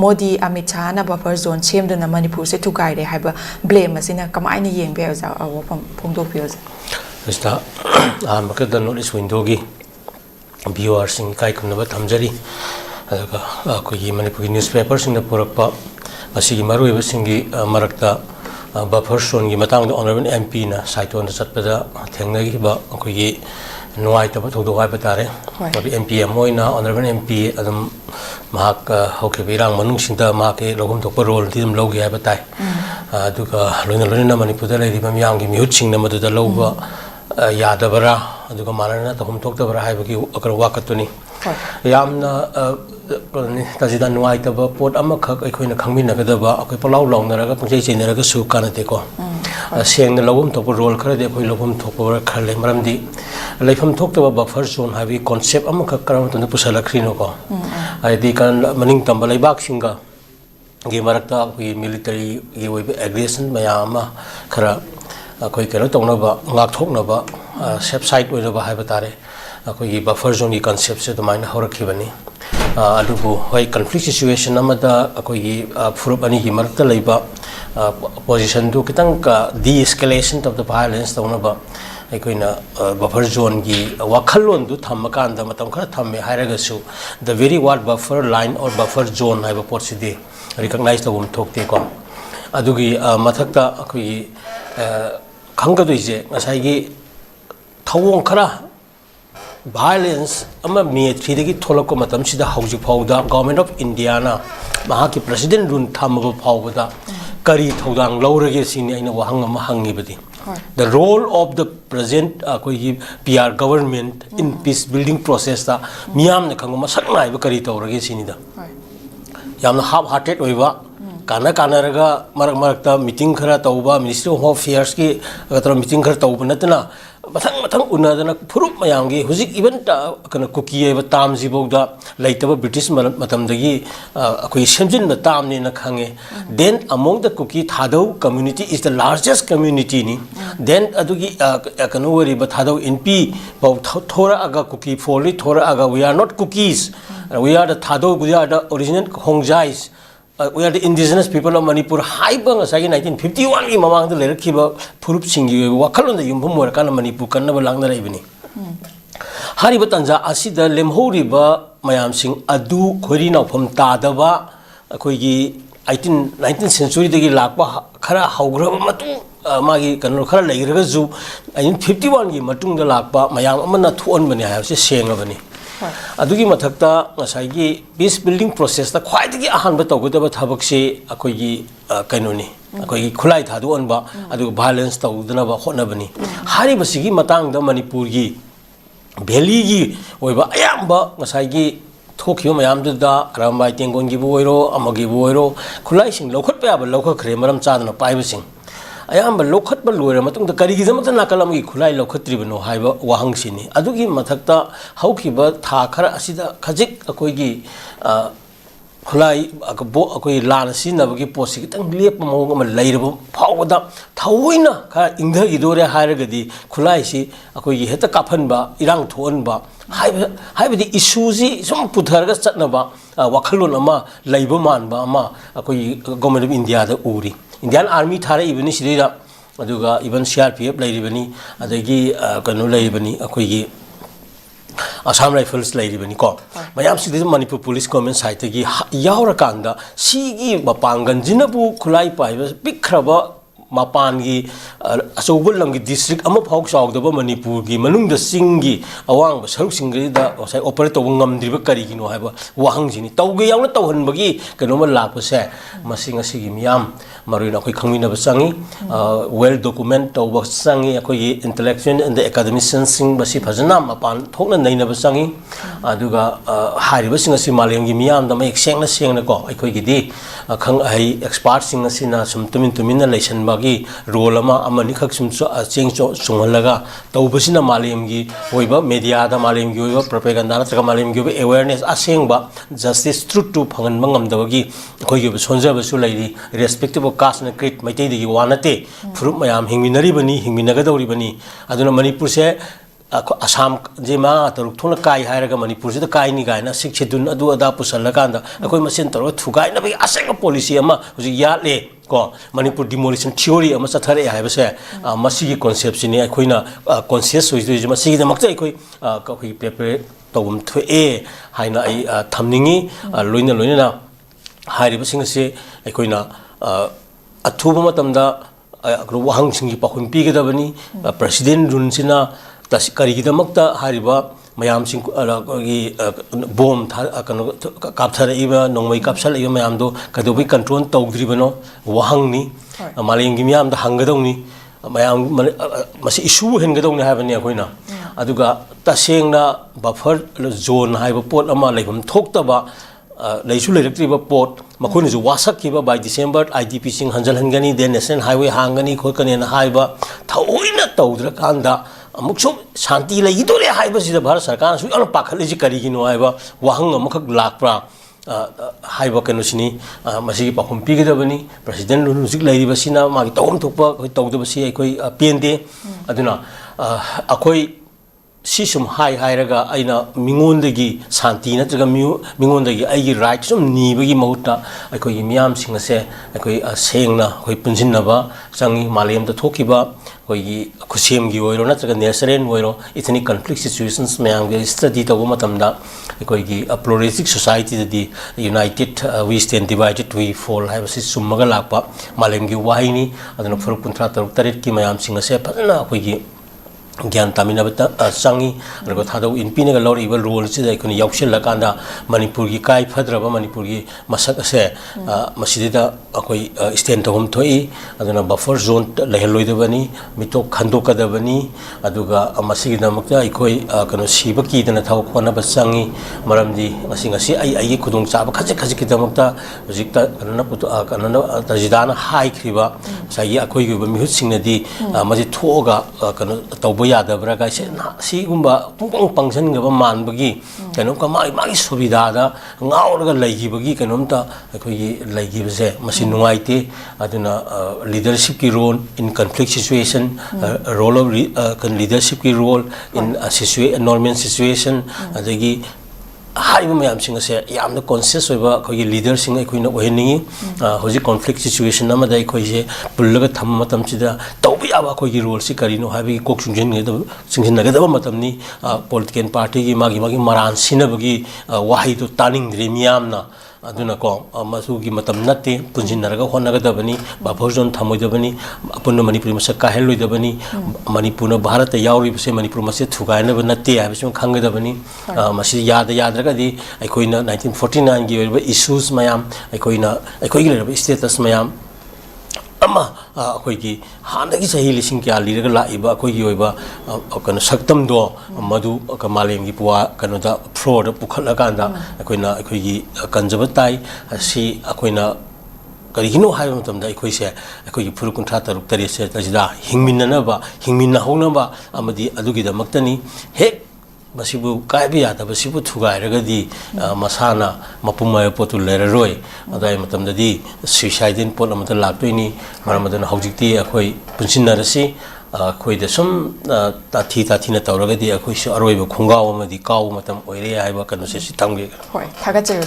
Modi Amit Shah na buffer zone same dun na Manipur se thukai re haiba blame asina kamai ni yeng be za awo phongdok pyo za esta makada notice window gi viewers sing kai kumna ba thamjari adaga ko yi Manipur newspaper sing na purakpa asigi marui ba singi marakta buffer zone gi matang honorable MP na site on satpada thengna gi ba ko yi nuai ta thodo hai batare abi MP moina honorable MP adam mahak hoke birang manung sinda mahake logum thokpa role ti dum logi hai batai aduga loina Manipur da lei ba miyang gi mute sing na madu da loba yadabara aduga marana ta hum thokta bara hai ba gi akar wakatuni yamna tajida nuai ta ba pot ama khak aikoina khangmin na da ba akoi palau long na ra pungchei chei na ra su kana te ko seng na logum thokpa role khara de akoi logum thokpa khale maram di leifam thokta ba buffer zone habi concept ama khak karam tu pusala khrino ko ai di kan maning tamba leibak singa gi marakta gi military gi wei aggression mayama khara akoi kelo tongna ba ngak thokna ba safe side oi ba hai batare akoi gi buffer zone gi concept se domain horakhi bani adubu hoi conflict situation amada akoi gi furup ani gi marakta leiba position du kitang ka de-escalation of the violence tongna ba aikoina buffer zone gi wakhalon du thammakanda matam khara thamme hairagasu the very word buffer line or buffer zone haiba potsidi recognize the thokte ko adugi mathakta akoi khanggadoi je ngasai gi thawong khara violence ama me 3 dagi tholako matam sida hauji phauda government of India na mahaki president run thamaba phauda kari thodang laurage sini aina wahang ama hangi badi the role of the present PR government in peace building process ta miyam na khangma sakna iba kari tawrage sinida yamna half hearted oiba kana raga marak ta meeting khara tawba ministry of affairs ki agatro meeting khara tawba natna mathang unadana phurup mayamgi hujik even ta kana cookie eba tamji bogda laitaba British matamdagi akoi semjin na tamni na khange then among the cookie thadau community is the largest community ni then adugi kanu wari ba thadau NP ba thora aga cookie folly thora aga we are not cookies we are the thadau we are the original Hongjais we are the indigenous people of Manipur. High bang as 1951 mamang the Lerkiba Purup Singi, Wakalon the Yumpum Kana Manipur, Kana Lang the Raveni. Haribatanza Asida Lemho Riba, Mayam Sing Adu Korina from Tadava, Akogi 19th century the Lakba Kara Haugra Matu Magi Kanokara Lagazu, and 51 Matung the Lakba, Mayam Amana 2 money I have saying of any. Adugi mathakta ngasai peace building process ta khwai gi ahan ba tawgudaba thabak se akoi gi kainoni akoi gi khulai thadu onba adu violence tawdana ba hotna bani hari basigi matang da Manipur gi valley gi oiba ayamba ngasai gi thokhiyo mayam da arambai tengon gi boiro amagi boiro khulai sing lokhot pa ba lokhot khre maram chadna paiba sing ayamba lokhat ba loira matung da kari gi jamata nakalam gi khulai lokhatri bano haiba wahang sini adugi mathakta haukiba tha khara asida khajik akoi gi khulai akbo akoi lan sinabagi posi kitang lep mo ma leirbo phawda thawoina kha ingda gi dore hairagadi khulai si akoi gi heta kaphan ba irang thon ba haiba di issue ji sum putharga chatnaba wakhalon ama leiba man ba ama akoi government of India da uri Indian Army thara ibani sidira aduga even CRPF lairibani adagi kanu lairibani akoigi Assam Rifles lairibani ko mayam sidira Manipur Police Comment site gi yaura kanda sigi bapangan jinabu khulai paiba bikhraba mapan gi asogul gi district ama phok chawdaba Manipur gi manung da singi awang saruk singri da sai operate to ngamdriba kari gi no haiba wahang jini tawge yauna tawhan bagi kanoma lakpa se masing asigi miyam marina khoi khangmina ba sangi well document to ba sangi akoi intellectual and the academicians sing basi phajana mapan thokna naina ba sangi aduga hariba sing asi malem gi miyam da mai sengna ko akoi gi di khang ai expert sing asina sum tumin lesson ba gi role ama amani khak sum cheng cho sungalaga tawbasina malem gi hoiba media da malem gi hoiba propaganda na chaka malem gi awareness aseng ba justice truth to phangan mangam da gi khoi gi sonja ba su lairi respective of caste na create mai te gi wanate furup mayam hingminari bani hingminaga dawri bani aduna Manipur se Assam Jema Turkuna Kai Hiraga Manipur the Kaini Gaina, Sikchidun Adu Adapu Salakanda, Akomasin Toro Tugaina, a second policy ama was a Yale. Manipur demolition theory ama sathare haiba se masigi concepts ni akoina conscious with masigi the makta koi paper tawum thu e haina ai thamningi loina loina hairiba sing se akoina athuba matamda wahang singi pakhun pi gedabani president run sina tas kari gidamakta hariba mayam sing gi bomb kano kapthara iba nongmai kapsal iba mayam do kadobi control tawdribano wahang ni malengi miyam da hangadong ni mayam masi issue hengadong ni habani akoina aduga tasengna buffer zone haiba pot ama leihum thoktaba leisu leiraktriba pot makhoni ju wasak kiba by December IDP sing hanjal hangani then national highway hangani khokani na haiba thaoina tawdra kanda Amcu Santi la idole haiba sida Bharat Sarkar su ano pakhali ji karigino haiba wahang amukhak lakpra haiba kanusini masigi pakhum pigedabani president lunusik lairiba sina magi tawm thokpa khoi tawdabasi aikoi pende aduna akoi sisum hairaga aina mingondagi santi natraga mingondagi aigi right sum nibagi mahuta aikoi miyam singase aikoi sengna khoi punjinaba sangi malem da thokiba koi khusem gi oiro natraga nesaren oiro ithani conflict situations mayang ge study tabu matamda koi gi a pluralistic society the united we stand divided we fall have si summaga lakpa malem gi wahini adana phuruk kunthra taruk tarit ki mayam singase phana koi gi Gyan Tamina Sangi, and got Hado in Pinaga Lord evil rules, they can Yaukshil Lakanda, Manipuri Kai Padrava, Manipuri Masakase, Masidita, Akoi, stand to home toy, and then a buffer zone, Leheloidavani, Mito Kandoka Davani, Aduga, Amasigida Mukta, Ikoi, Kanosibaki, and a Taukwana Basangi, Maramdi, Masingasi, I couldn't sab Kazakazikita Mukta, Zikta, Kanana, Tajidana, High Kriba, Saya Akoi, Mutsing the Mazitoga, Taubo. Yadabra guy said, see Gumba, Pungpang gava man bagi, Kanumka my subida, Nauraga Lagi bagi, Kanumta, Lagi Vase, Masinuaite, Aduna leadership role in conflict situation, role of leadership role in a normal situation, Adagi. Haiba mayam singa se yamna conscious oiba khoi leader singa khoina oheni hoji conflict situation nama dai khoi je pullaga tham matam chida tawbi aba khoi gi role si karino habi kok sungjen nge da singhin naga da matam ni political party gi magi maran sinabagi wahi to taning dre miyamna aduna ko masu gi matam natte punjin naraga honaga dabani baphojon thamoi dabani apunna manipur masa kahel loi dabani manipurna bharat yauri bse manipur mase thugaina banatte habisum khanga dabani masi yad yadraga di aikoina 1949 gi oiba issues mayam aikoina aikoigi status mayam ama akoigi handagi sahi lising kya liraga laiba akoigi oiba kana saktam do madu kamalem gi puwa kana da fraud pukhala kanda akoina akoigi kanjabatai si akoina karigino hai matam da akoi se akoi phuru kunthra taruk tare se tajida hingminna ba hingminna hona ba amadi adugi da maktani he Basibu Kaibia, the Basibu Tugai, Regadi, Masana, Mapuma Potu Leroi, Adai Matam the D, suicide in Polamata Lapini, Maramadan Hojiti, Akoi, Punsinarasi, Koi the Sum, Tati Tina Tauragadi, Akoi, Aroi, Kunga, the cow, Matam, Orea, Ivakan, Tangi. Tagaja.